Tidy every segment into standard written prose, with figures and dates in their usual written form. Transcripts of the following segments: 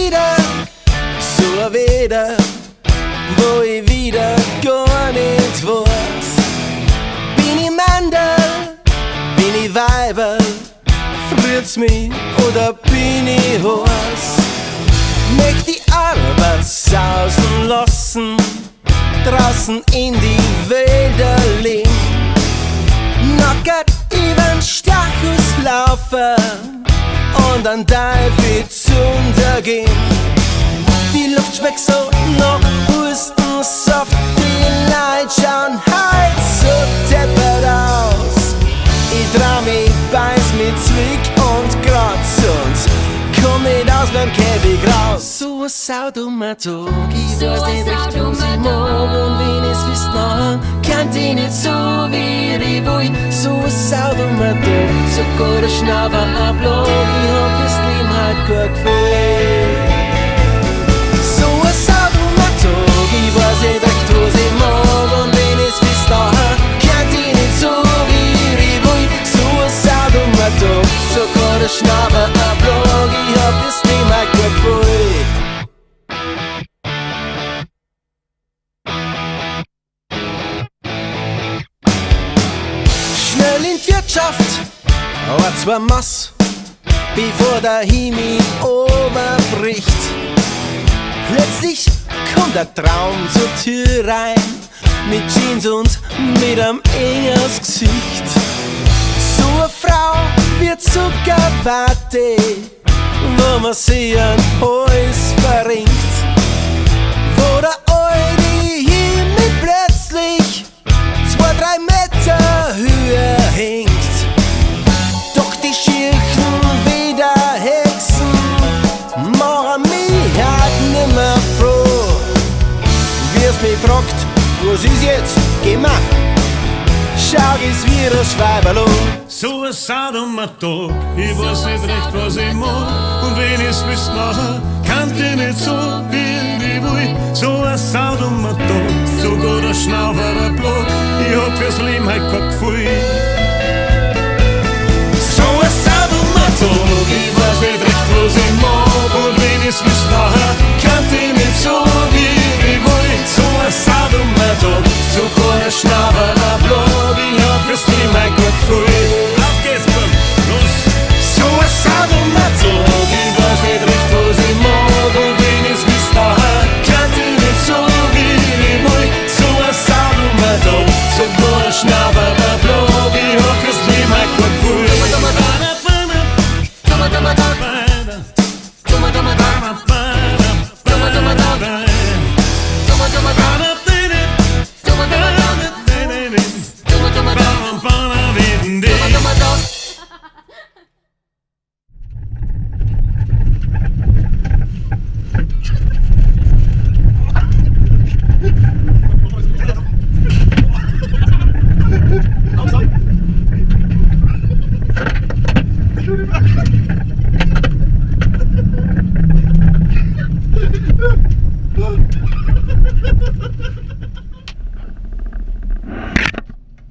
wieder, so wieder, wo ich wieder gar nicht weiß. Bin ich Mandel, bin ich Weiber, friert's mich oder bin ich heiß? Möcht die Arbeit sausen lassen, draußen in die Wälder lehn, nackert übern Stachus laufen und an Teufel zu untergehen. Die Luft schmeckt so nach Hustensaft, die Leute schauen halt so deppert aus. Ich trau mich, beiß mich zwick und kratz und komm nicht aus meinem Käfig raus. So ein saudummer Tag, ich weiß nicht recht, was ich mag, und wenn ich's wisst nachher, kann ich nicht so wie ich will. So ein saudummer Tag, sogar der Schnauber ablag, ich hab fürs Leben halt gut gefühlt. So ein saudummer Tag, ich weiß nicht recht, was ich mag, und wenn ich's wisst nachher, kann ich nicht so wie ich will. So ein saudummer Tag, sogar der Schnauber ablag, ich hab fürs Leben halt gut gefühlt. Schnell in die Wirtschaft, aber zwar Mass, bevor der Himmel oberbricht. Plötzlich kommt der Traum zur Tür rein, mit Jeans und mit einem enges Gesicht. So eine Frau wird Zuckerwatte, wo man sie an Hals verringt. Wo der alte Himmel plötzlich 2-3 Meter höher hängt. Doch die Schirchen wieder Hexen machen mich halt nimmer froh. Wir's mich fragt, was ist jetzt? Geh mal, schau es wie das Schweiberl. So ein saudummer Tag, ich weiß nicht recht, was ich mag, und wenn ich's wüsst nachher, kann ich nicht so wie ich will. So ein saudummer Tag, sogar der Schnaufer ablag, ich hab fürs Leben halt kein Gefühl. So ein saudummer Tag, ich weiß nicht recht, was ich mag, und wenn ich's wüsst nachher, kann ich nicht so wie ich will. So ein saudummer Tag, sogar der Schnaufer ablag, ich hab fürs Leben halt kein Gefühl. Auf geht's, komm, los! So ein saudummer Tag, ich weiß nicht recht, was ich mag, und wenn ich's wüsst nachher, kann ich nicht so wie ich will. So ein saudummer Tag, sogar der Schnaufer ablag, ich hab fürs Leben halt kein Gefühl.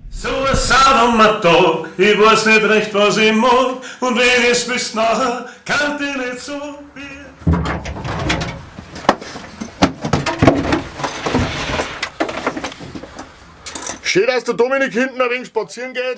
So ein saudummer Tag, ich weiß nicht recht, was ich mag, und wenn ich's wüsst nachher, kann ich nicht so wie... Schön, dass der Dominik hinten ein wenig spazieren geht.